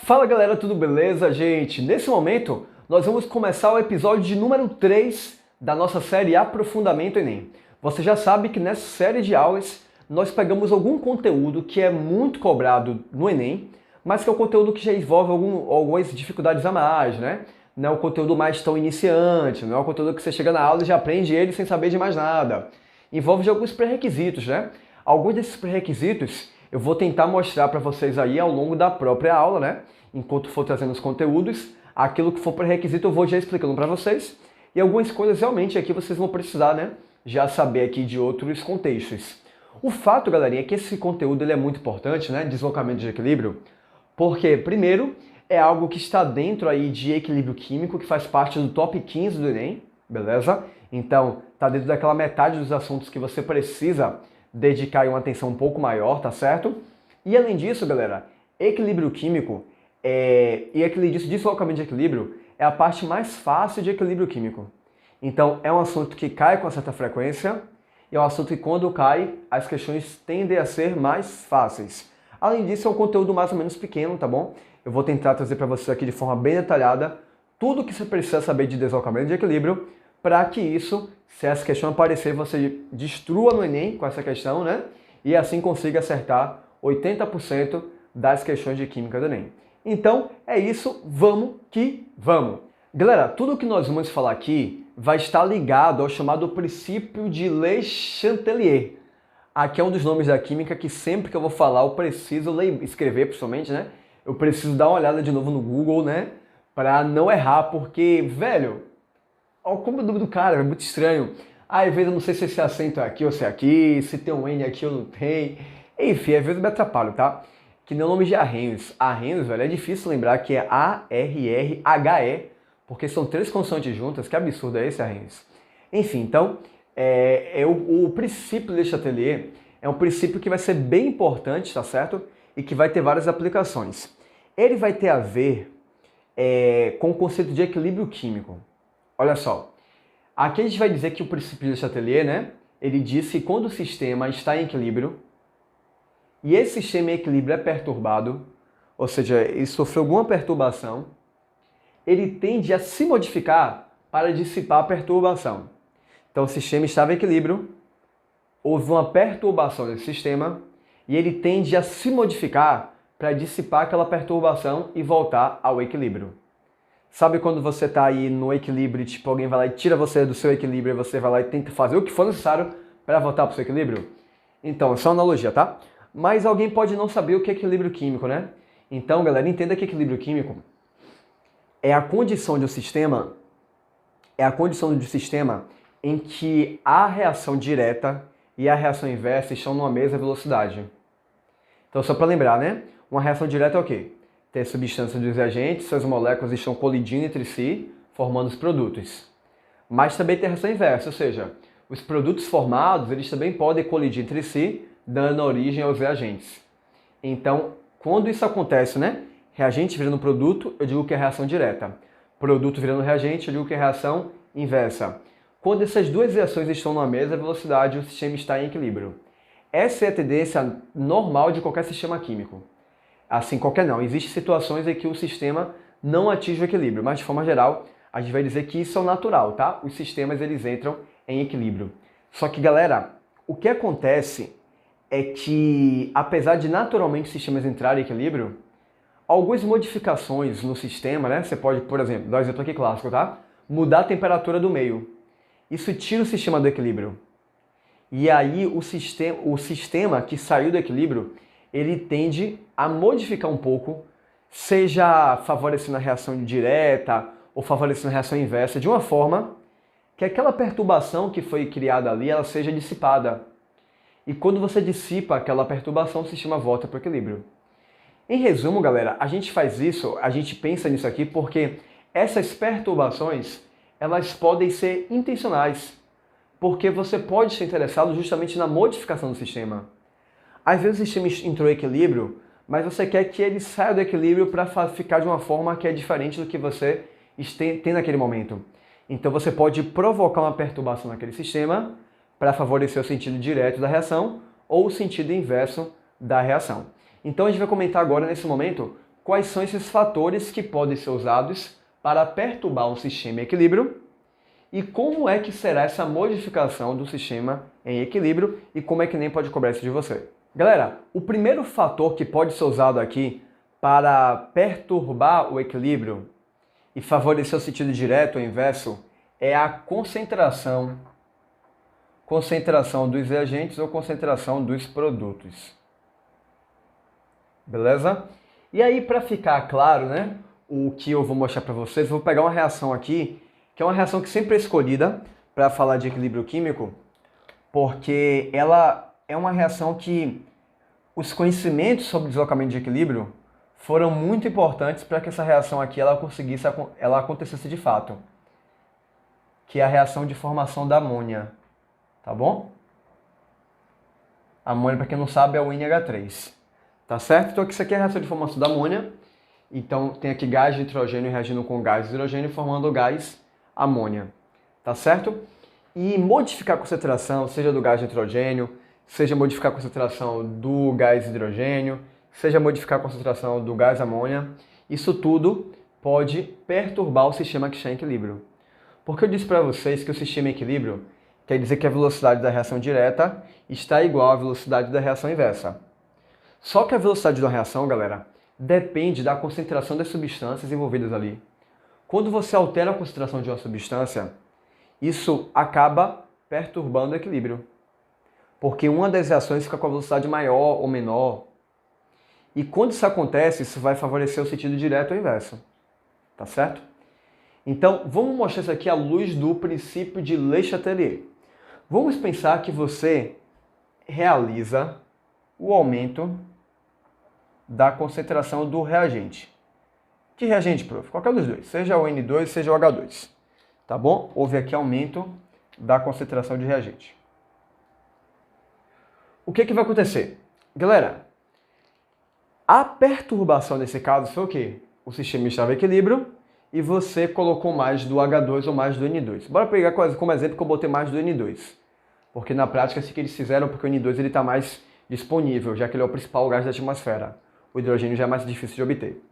Fala galera, tudo beleza, gente? Nesse momento, nós vamos começar o episódio de número 3 da nossa série Aprofundamento Enem. Você já sabe que nessa série de aulas, nós pegamos algum conteúdo que é muito cobrado no Enem, mas que é um conteúdo que já envolve algumas dificuldades a mais, né? Não é um conteúdo mais tão iniciante, não é um conteúdo que você chega na aula e já aprende ele sem saber de mais nada. Envolve de alguns pré-requisitos, né? Alguns desses pré-requisitos eu vou tentar mostrar para vocês aí ao longo da própria aula, né? Enquanto for trazendo os conteúdos, aquilo que for pré-requisito eu vou já explicando para vocês. E algumas coisas realmente aqui vocês vão precisar, né? Já saber aqui de outros contextos. O fato, galerinha, é que esse conteúdo ele é muito importante, né? Deslocamento de equilíbrio. Porque, primeiro, é algo que está dentro aí de equilíbrio químico, que faz parte do top 15 do Enem, beleza? Então, tá dentro daquela metade dos assuntos que você precisa dedicar aí uma atenção um pouco maior, tá certo? E além disso, galera, equilíbrio químico e aquele deslocamento de equilíbrio é a parte mais fácil de equilíbrio químico. Então, é um assunto que cai com certa frequência e é um assunto que quando cai, as questões tendem a ser mais fáceis. Além disso, é um conteúdo mais ou menos pequeno, tá bom? Eu vou tentar trazer para vocês aqui de forma bem detalhada tudo que você precisa saber de deslocamento de equilíbrio para que isso, se essa questão aparecer, você destrua no Enem com essa questão, né? E assim consiga acertar 80% das questões de química do Enem. Então, é isso, vamos que vamos! Galera, tudo que nós vamos falar aqui vai estar ligado ao chamado princípio de Le Chatelier. Aqui é um dos nomes da química que sempre que eu vou falar eu preciso escrever, principalmente, né? Eu preciso dar uma olhada de novo no Google, né? Para não errar, porque, velho, como o nome do cara é muito estranho. Às vezes eu não sei se esse acento é aqui ou se é aqui, se tem um N aqui ou não tem. Enfim, às vezes eu me atrapalho, tá? Que nem o nome de Arrhenius. Arrhenius, velho, é difícil lembrar que é A-R-R-H-E, porque são 3 consoantes juntas. Que absurdo é esse, Arrhenius? Enfim, então, o princípio de Le Chatelier é um princípio que vai ser bem importante, tá certo? E que vai ter várias aplicações. Ele vai ter a ver com o conceito de equilíbrio químico. Olha só, aqui a gente vai dizer que o princípio de Le Chatelier, né? Ele diz que quando o sistema está em equilíbrio, e esse sistema em equilíbrio é perturbado, ou seja, ele sofreu alguma perturbação, ele tende a se modificar para dissipar a perturbação. Então o sistema estava em equilíbrio, houve uma perturbação desse sistema, e ele tende a se modificar para dissipar aquela perturbação e voltar ao equilíbrio. Sabe quando você está aí no equilíbrio e tipo, alguém vai lá e tira você do seu equilíbrio e você vai lá e tenta fazer o que for necessário para voltar para o seu equilíbrio? Então, é só uma analogia, tá? Mas alguém pode não saber o que é equilíbrio químico, né? Então, galera, entenda que equilíbrio químico é a condição de um sistema, em que a reação direta e a reação inversa estão numa mesma velocidade. Então, só para lembrar, né? Uma reação direta é o quê? Tem substância dos reagentes, suas moléculas estão colidindo entre si, formando os produtos. Mas também tem a reação inversa, ou seja, os produtos formados eles também podem colidir entre si, dando origem aos reagentes. Então, quando isso acontece, né? Reagente virando produto, eu digo que é reação direta. Produto virando reagente, eu digo que é reação inversa. Quando essas duas reações estão na mesma velocidade, o sistema está em equilíbrio. Essa é a tendência normal de qualquer sistema químico. Assim, qualquer não. Existem situações em que o sistema não atinge o equilíbrio, mas de forma geral, a gente vai dizer que isso é o natural, tá? Os sistemas, eles entram em equilíbrio. Só que, galera, o que acontece é que, apesar de naturalmente os sistemas entrarem em equilíbrio, algumas modificações no sistema, né? Você pode, por exemplo, dar um exemplo aqui clássico, tá? Mudar a temperatura do meio. Isso tira o sistema do equilíbrio. E aí, o sistema que saiu do equilíbrio, ele tende a modificar um pouco, seja favorecendo a reação direta ou favorecendo a reação inversa, de uma forma que aquela perturbação que foi criada ali, ela seja dissipada. E quando você dissipa aquela perturbação, o sistema volta para o equilíbrio. Em resumo, galera, a gente faz isso, a gente pensa nisso aqui porque essas perturbações, elas podem ser intencionais, porque você pode ser interessado justamente na modificação do sistema. Às vezes o sistema entrou em equilíbrio, mas você quer que ele saia do equilíbrio para ficar de uma forma que é diferente do que você tem naquele momento. Então você pode provocar uma perturbação naquele sistema para favorecer o sentido direto da reação ou o sentido inverso da reação. Então a gente vai comentar agora, nesse momento, quais são esses fatores que podem ser usados para perturbar um sistema em equilíbrio e como é que será essa modificação do sistema em equilíbrio e como é que nem pode cobrar isso de você. Galera, o primeiro fator que pode ser usado aqui para perturbar o equilíbrio e favorecer o sentido direto ou inverso é a concentração dos reagentes ou concentração dos produtos. Beleza? E aí, para ficar claro, né, o que eu vou mostrar para vocês, eu vou pegar uma reação aqui, que é uma reação que sempre é escolhida para falar de equilíbrio químico, porque ela é uma reação que os conhecimentos sobre deslocamento de equilíbrio foram muito importantes para que essa reação aqui ela acontecesse de fato, que é a reação de formação da amônia, tá bom? A amônia, para quem não sabe, é o NH3, tá certo? Então isso aqui é a reação de formação da amônia, então tem aqui gás de nitrogênio reagindo com gás de hidrogênio formando o gás amônia, tá certo? E modificar a concentração, seja do gás de nitrogênio, seja modificar a concentração do gás hidrogênio, seja modificar a concentração do gás amônia, isso tudo pode perturbar o sistema que está em equilíbrio. Porque eu disse para vocês que o sistema em equilíbrio quer dizer que a velocidade da reação direta está igual à velocidade da reação inversa. Só que a velocidade da reação, galera, depende da concentração das substâncias envolvidas ali. Quando você altera a concentração de uma substância, isso acaba perturbando o equilíbrio. Porque uma das reações fica com a velocidade maior ou menor. E quando isso acontece, isso vai favorecer o sentido direto ou inverso. Tá certo? Então, vamos mostrar isso aqui à luz do princípio de Le Chatelier. Vamos pensar que você realiza o aumento da concentração do reagente. Que reagente, prof? Qualquer dos dois, seja o N2, seja o H2. Tá bom? Houve aqui aumento da concentração de reagente. O que vai acontecer? Galera, a perturbação nesse caso foi o quê? O sistema estava em equilíbrio e você colocou mais do H2 ou mais do N2. Bora pegar como exemplo que eu botei mais do N2. Porque na prática assim que eles fizeram, porque o N2 está mais disponível, já que ele é o principal gás da atmosfera. O hidrogênio já é mais difícil de obter.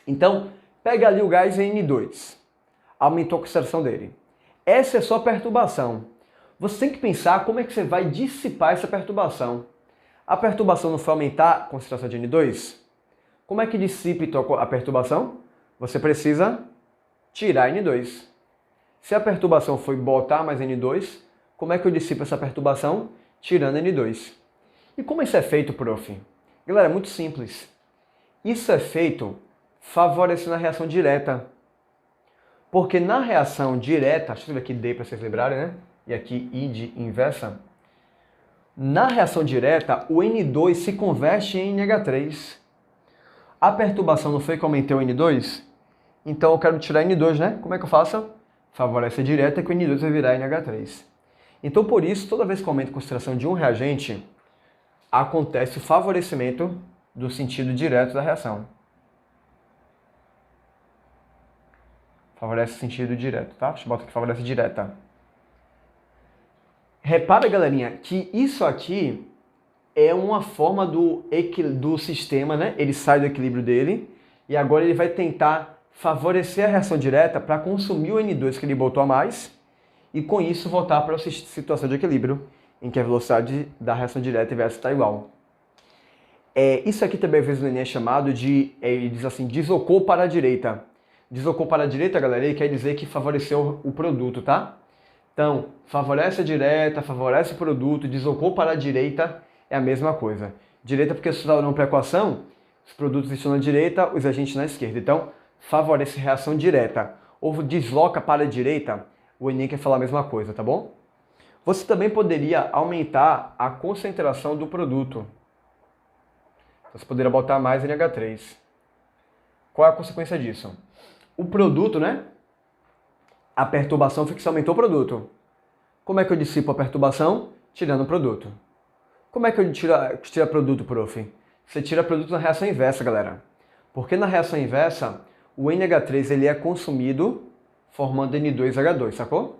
Então, pega ali o gás N2. Aumentou a concentração dele. Essa é só perturbação. Você tem que pensar como é que você vai dissipar essa perturbação. A perturbação não foi aumentar a concentração de N2? Como é que dissipa então a perturbação? Você precisa tirar N2. Se a perturbação foi botar mais N2, como é que eu dissipo essa perturbação? Tirando N2. E como isso é feito, prof? Galera, é muito simples. Isso é feito favorecendo a reação direta. Porque na reação direta, deixa eu ver aqui D para vocês lembrarem, né? E aqui I de inversa. Na reação direta, o N2 se converte em NH3. A perturbação não foi que aumentei o N2? Então eu quero tirar N2, né? Como é que eu faço? Favorece a direta que o N2 vai virar NH3. Então por isso, toda vez que aumenta a concentração de um reagente, acontece o favorecimento do sentido direto da reação. Favorece o sentido direto, tá? Deixa eu botar aqui, favorece direta. Repara, galerinha, que isso aqui é uma forma do sistema, né? Ele sai do equilíbrio dele e agora ele vai tentar favorecer a reação direta para consumir o N2 que ele botou a mais e com isso voltar para a situação de equilíbrio em que a velocidade da reação direta e inversa está igual. Isso aqui também às vezes no Enem é chamado de, ele diz assim, deslocou para a direita. Deslocou para a direita, galera, ele quer dizer que favoreceu o produto, tá? Então, favorece a direta, favorece o produto, deslocou para a direita, é a mesma coisa. Direita porque se usar para a equação, os produtos estão na direita, os agentes na esquerda. Então, favorece reação direta. Ou desloca para a direita, o Enem quer falar a mesma coisa, tá bom? Você também poderia aumentar a concentração do produto. Você poderia botar mais NH3. Qual é a consequência disso? O produto, né? A perturbação foi que você aumentou o produto. Como é que eu dissipo a perturbação? Tirando o produto. Como é que eu tiro produto, prof? Você tira produto na reação inversa, galera. Porque na reação inversa, o NH3 ele é consumido formando N2H2, sacou?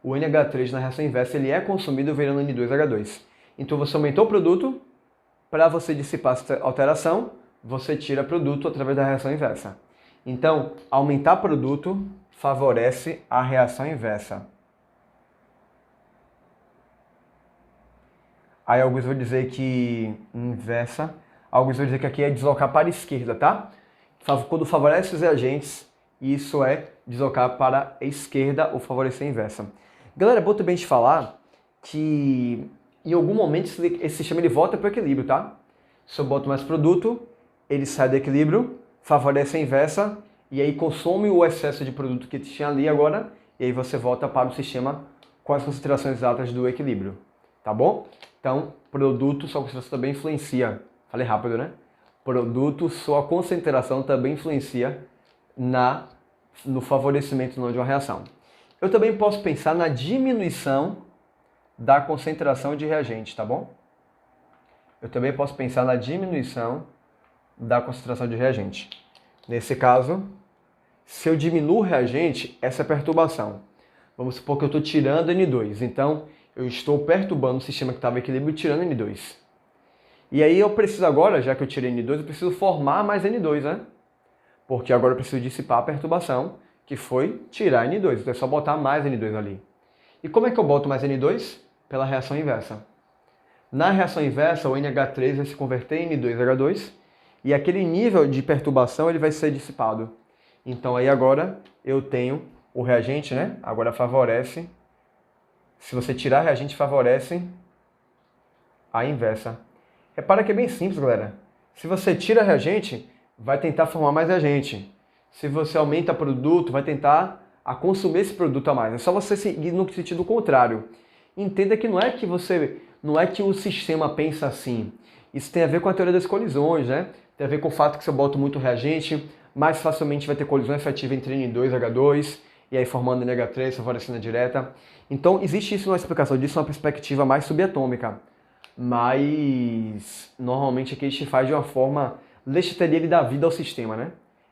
O NH3 na reação inversa ele é consumido virando N2H2. Então você aumentou o produto para você dissipar essa alteração, você tira produto através da reação inversa. Então, aumentar produto favorece a reação inversa. Aí alguns vão dizer que inversa, alguns vão dizer que aqui é deslocar para a esquerda, tá? Quando favorece os reagentes, isso é deslocar para a esquerda ou favorecer a inversa. Galera, é bom também te falar que em algum momento esse sistema ele volta para o equilíbrio, tá? Se eu boto mais produto, ele sai do equilíbrio, favorece a inversa e aí consome o excesso de produto que tinha ali agora e aí você volta para o sistema com as concentrações exatas do equilíbrio, tá bom? Então, produto, sua concentração também influencia. Falei rápido, né? Produto, sua concentração também influencia no favorecimento não de uma reação. Eu também posso pensar na diminuição da concentração de reagente, tá bom? Eu também posso pensar na diminuição da concentração de reagente. Nesse caso, se eu diminuo o reagente, essa é a perturbação. Vamos supor que eu estou tirando N2, então eu estou perturbando o sistema que estava em equilíbrio e tirando N2. E aí eu preciso agora, já que eu tirei N2, eu preciso formar mais N2, né? Porque agora eu preciso dissipar a perturbação, que foi tirar N2. Então é só botar mais N2 ali. E como é que eu boto mais N2? Pela reação inversa. Na reação inversa, o NH3 vai se converter em N2H2 e aquele nível de perturbação ele vai ser dissipado. Então aí agora eu tenho o reagente, né? Agora favorece. Se você tirar reagente, favorece a inversa. Repara que é bem simples, galera. Se você tira reagente, vai tentar formar mais reagente. Se você aumenta produto, vai tentar consumir esse produto a mais. É só você seguir no sentido contrário. Entenda que não é que o sistema pensa assim. Isso tem a ver com a teoria das colisões, né? Tem a ver com o fato que se eu boto muito reagente, mais facilmente vai ter colisão efetiva entre N2 e H2, e aí formando NH3, favorecendo a direta. Então, existe isso numa explicação disso, uma perspectiva mais subatômica. Mas, normalmente, aqui a gente faz de uma forma... Deixa ele dar vida ao sistema, né?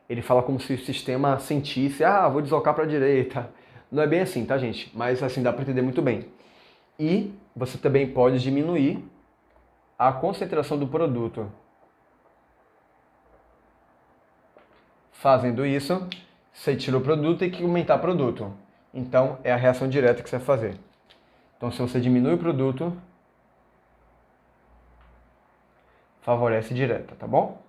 Ele fala como se o sistema sentisse, vou deslocar para a direita. Não é bem assim, tá, gente? Mas, assim, dá para entender muito bem. E você também pode diminuir a concentração do produto. Fazendo isso, você tira o produto e tem que aumentar o produto. Então, é a reação direta que você vai fazer. Então, se você diminui o produto, favorece direta, tá bom?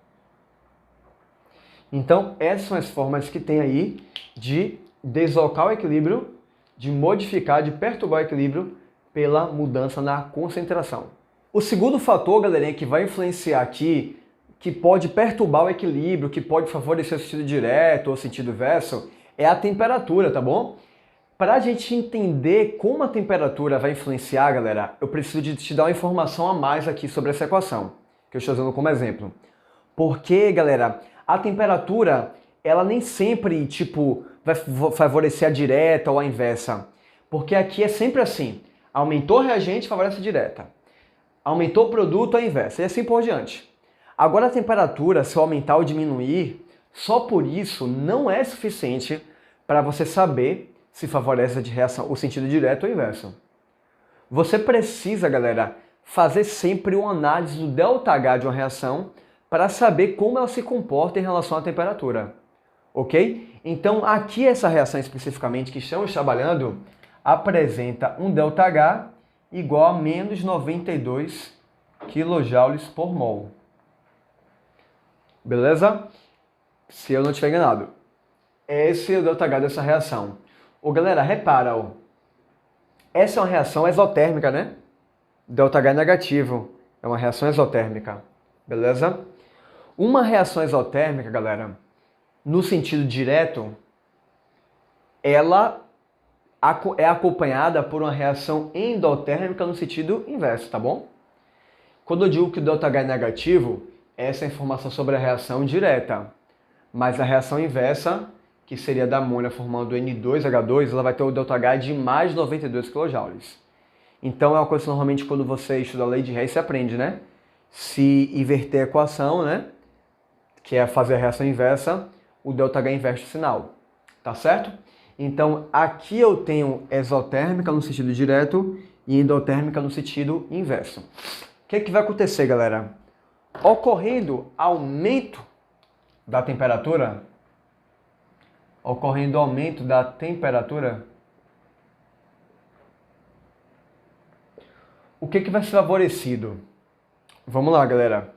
Então, essas são as formas que tem aí de deslocar o equilíbrio, de modificar, de perturbar o equilíbrio pela mudança na concentração. O segundo fator, galerinha, que vai influenciar aqui, que pode perturbar o equilíbrio, que pode favorecer o sentido direto ou sentido inverso, é a temperatura, tá bom? Para a gente entender como a temperatura vai influenciar, galera, eu preciso de te dar uma informação a mais aqui sobre essa equação, que eu estou usando como exemplo. Porque, galera, a temperatura, ela nem sempre, vai favorecer a direta ou a inversa. Porque aqui é sempre assim. Aumentou o reagente, favorece a direta. Aumentou o produto, a inversa. E assim por diante. Agora a temperatura, se eu aumentar ou diminuir, só por isso não é suficiente para você saber se favorece de reação, o sentido direto ou inverso. Você precisa, galera, fazer sempre uma análise do ΔH de uma reação para saber como ela se comporta em relação à temperatura. Ok? Então, aqui essa reação especificamente que estamos trabalhando apresenta um ΔH igual a menos 92 kJ por mol. Beleza? Se eu não estiver enganado. Esse é o ΔH dessa reação. Galera, repara, essa é uma reação exotérmica, né? ΔH é negativo. É uma reação exotérmica. Beleza? Uma reação exotérmica, galera, no sentido direto, ela é acompanhada por uma reação endotérmica no sentido inverso, tá bom? Quando eu digo que o ΔH é negativo, essa é a informação sobre a reação direta. Mas a reação inversa, que seria da amônia formando N2H2, ela vai ter o ΔH de mais 92 kJ. Então é uma coisa que normalmente quando você estuda a lei de Hess, você aprende, né? Se inverter a equação, né? Que é fazer a reação inversa, o ΔH inverte o sinal. Tá certo? Então aqui eu tenho exotérmica no sentido direto e endotérmica no sentido inverso. O que vai acontecer, galera? Ocorrendo aumento da temperatura, o que vai ser favorecido? Vamos lá, galera.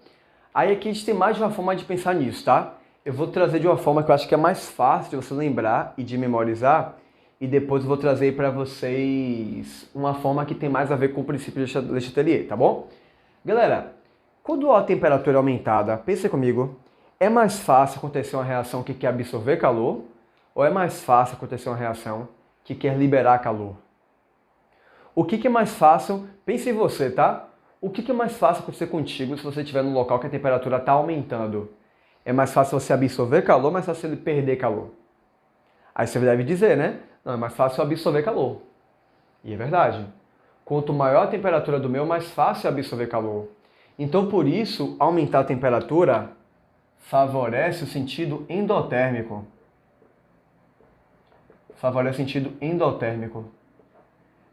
Aí aqui a gente tem mais de uma forma de pensar nisso, tá? Eu vou trazer de uma forma que eu acho que é mais fácil de você lembrar e de memorizar, e depois eu vou trazer para vocês uma forma que tem mais a ver com o princípio de Le Chatelier, tá bom? Galera, quando a temperatura é aumentada, pensa comigo, é mais fácil acontecer uma reação que quer absorver calor, ou é mais fácil acontecer uma reação que quer liberar calor? O que é mais fácil? Pense em você, tá? O que é mais fácil acontecer contigo se você estiver num local que a temperatura está aumentando? É mais fácil você absorver calor ou mais fácil ele perder calor? Aí você deve dizer, né? Não, é mais fácil absorver calor. E é verdade. Quanto maior a temperatura do meu, mais fácil é absorver calor. Então, por isso, aumentar a temperatura favorece o sentido endotérmico. Favorece o sentido endotérmico.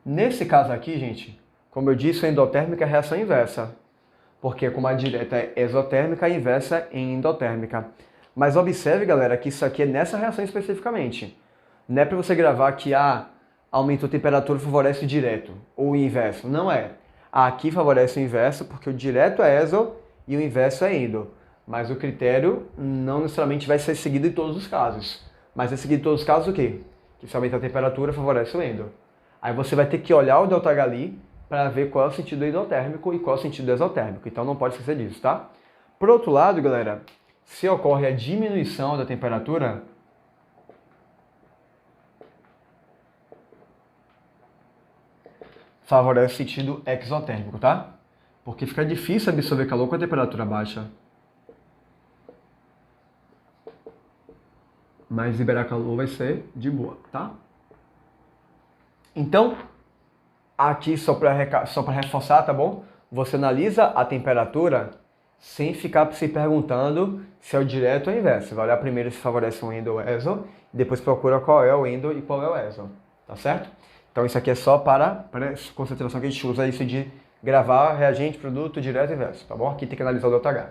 Nesse caso aqui, gente, como eu disse, a endotérmica é a reação inversa. Porque como a direta é exotérmica, a inversa é endotérmica. Mas observe, galera, que isso aqui é nessa reação especificamente. Não é para você gravar que aumentou a temperatura favorece o direto, ou o inverso. Não é. Aqui favorece o inverso, porque o direto é exo e o inverso é endo. Mas o critério não necessariamente vai ser seguido em todos os casos. Mas é seguido em todos os casos o quê? Que se aumentar a temperatura, favorece o endo. Aí você vai ter que olhar o ΔH ali para ver qual é o sentido endotérmico e qual é o sentido exotérmico. Então não pode esquecer disso, tá? Por outro lado, galera, se ocorre a diminuição da temperatura, favorece o sentido exotérmico, tá? Porque fica difícil absorver calor com a temperatura baixa. Mas liberar calor vai ser de boa, tá? Então, aqui só para reforçar, tá bom? Você analisa a temperatura sem ficar se perguntando se é o direto ou o inverso. Você vai olhar primeiro se favorece o endo ou o exo, e depois procura qual é o endo e qual é o exo, tá certo? Então isso aqui é só para concentração que a gente usa isso de gravar reagente, produto, direto e inverso, tá bom? Aqui tem que analisar o ΔH.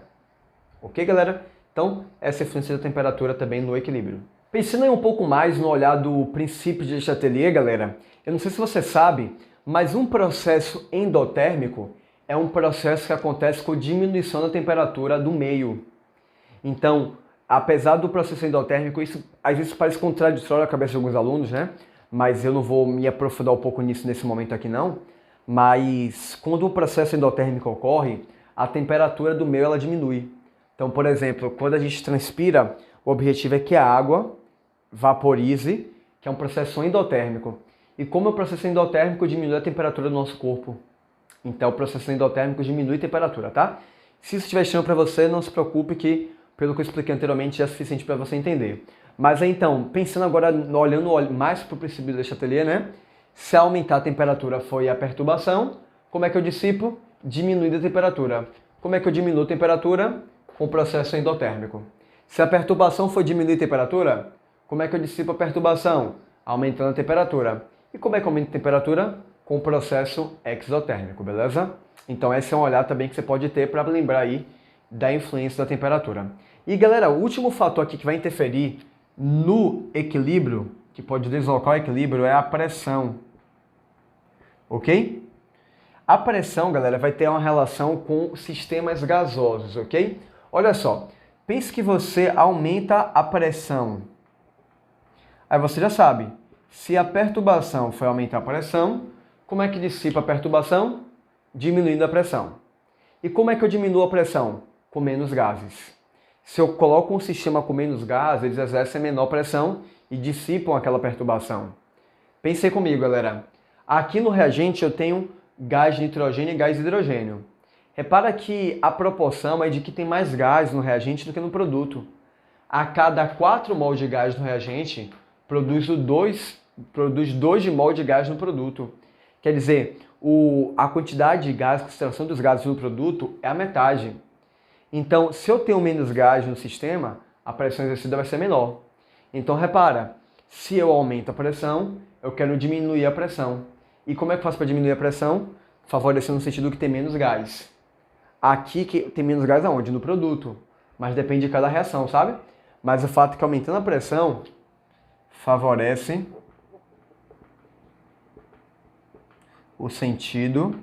Ok, galera? Então, essa é a influência da temperatura também no equilíbrio. Pensando aí um pouco mais no olhar do princípio de Le Chatelier, galera, eu não sei se você sabe, mas um processo endotérmico é um processo que acontece com diminuição da temperatura do meio. Então, apesar do processo endotérmico, isso às vezes parece contraditório na cabeça de alguns alunos, né? Mas eu não vou me aprofundar um pouco nisso nesse momento aqui não. Mas quando o processo endotérmico ocorre, a temperatura do meio ela diminui. Então, por exemplo, quando a gente transpira, o objetivo é que a água vaporize, que é um processo endotérmico. E como é o processo endotérmico, diminui a temperatura do nosso corpo. Então, o processo endotérmico diminui a temperatura, tá? Se isso estiver estranho para você, não se preocupe que, pelo que eu expliquei anteriormente, já é suficiente para você entender. Mas então, pensando agora, olhando mais para o princípio de Le Chatelier, né? Se aumentar a temperatura foi a perturbação, como é que eu dissipo? Diminuindo a temperatura. Como é que eu diminuo a temperatura? Com o processo endotérmico. Se a perturbação for diminuir a temperatura, como é que eu dissipo a perturbação? Aumentando a temperatura. E como é que aumenta a temperatura? Com o processo exotérmico, beleza? Então esse é um olhar também que você pode ter para lembrar aí da influência da temperatura. E galera, o último fator aqui que vai interferir no equilíbrio, que pode deslocar o equilíbrio, é a pressão. Ok? A pressão, galera, vai ter uma relação com sistemas gasosos, ok? Olha só, pense que você aumenta a pressão. Aí você já sabe, se a perturbação foi aumentar a pressão, como é que dissipa a perturbação? Diminuindo a pressão. E como é que eu diminuo a pressão? Com menos gases. Se eu coloco um sistema com menos gases, eles exercem menor pressão e dissipam aquela perturbação. Pensei comigo, galera. Aqui no reagente eu tenho gás de nitrogênio e gás de hidrogênio. Repara que a proporção é de que tem mais gás no reagente do que no produto. A cada 4 mol de gás no reagente, produz 2 de mol de gás no produto. Quer dizer, a quantidade de gás, a concentração dos gases no produto é a metade. Então, se eu tenho menos gás no sistema, a pressão exercida vai ser menor. Então, repara, se eu aumento a pressão, eu quero diminuir a pressão. E como é que eu faço para diminuir a pressão? Favorecendo no sentido que tem menos gás. Aqui que tem menos gás aonde? No produto. Mas depende de cada reação, sabe? Mas o fato é que aumentando a pressão favorece o sentido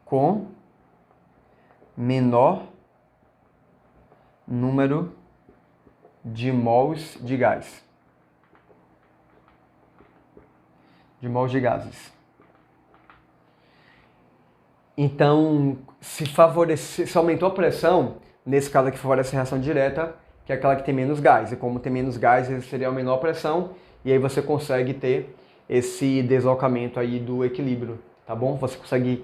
com menor número de mols de gás. De mols de gases. Então, se aumentou a pressão, nesse caso aqui favorece a reação direta, que é aquela que tem menos gás. E como tem menos gás, esse seria a menor pressão, e aí você consegue ter esse deslocamento aí do equilíbrio, tá bom? Você consegue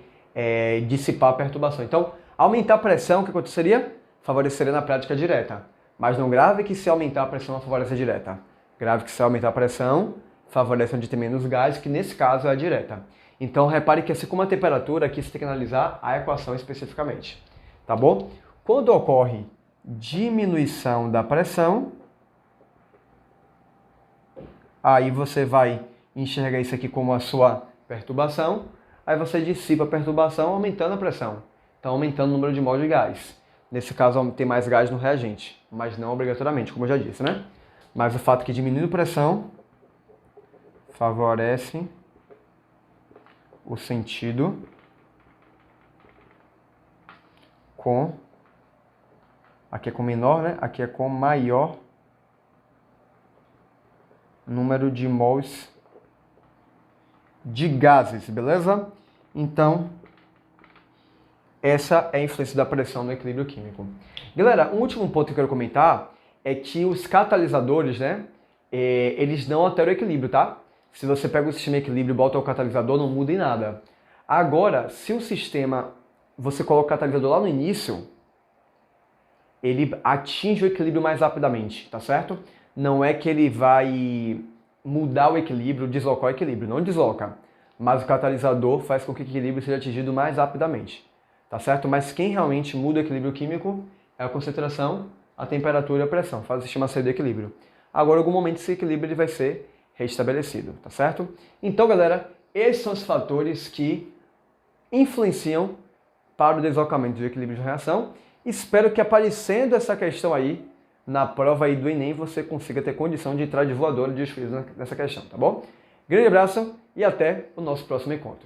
dissipar a perturbação. Então, aumentar a pressão, o que aconteceria? Favoreceria na prática direta. Mas não grave que se aumentar a pressão, favorece a direta. Grave que se aumentar a pressão, favorece onde tem menos gás, que nesse caso é a direta. Então, repare que assim como a temperatura, aqui você tem que analisar a equação especificamente, tá bom? Quando ocorre diminuição da pressão, aí você vai enxergar isso aqui como a sua perturbação, aí você dissipa a perturbação aumentando a pressão, então aumentando o número de mols de gás. Nesse caso, tem mais gás no reagente, mas não obrigatoriamente, como eu já disse, né? Mas o fato é que diminuindo a pressão favorece o sentido com, aqui é com menor, né? Aqui é com maior número de mols de gases, beleza? Então, essa é a influência da pressão no equilíbrio químico. Galera, um último ponto que eu quero comentar é que os catalisadores, né? Eles não alteram o equilíbrio, tá? Se você pega o sistema de equilíbrio e bota o catalisador, não muda em nada. Agora, se o sistema, você coloca o catalisador lá no início, ele atinge o equilíbrio mais rapidamente, tá certo? Não é que ele vai mudar o equilíbrio, deslocar o equilíbrio, não desloca. Mas o catalisador faz com que o equilíbrio seja atingido mais rapidamente, tá certo? Mas quem realmente muda o equilíbrio químico é a concentração, a temperatura e a pressão, faz o sistema sair do equilíbrio. Agora, em algum momento, esse equilíbrio ele vai ser restabelecido, tá certo? Então, galera, esses são os fatores que influenciam para o deslocamento do equilíbrio de reação. Espero que aparecendo essa questão aí, na prova aí do Enem, você consiga ter condição de entrar de voador e de nessa questão, tá bom? Grande abraço e até o nosso próximo encontro.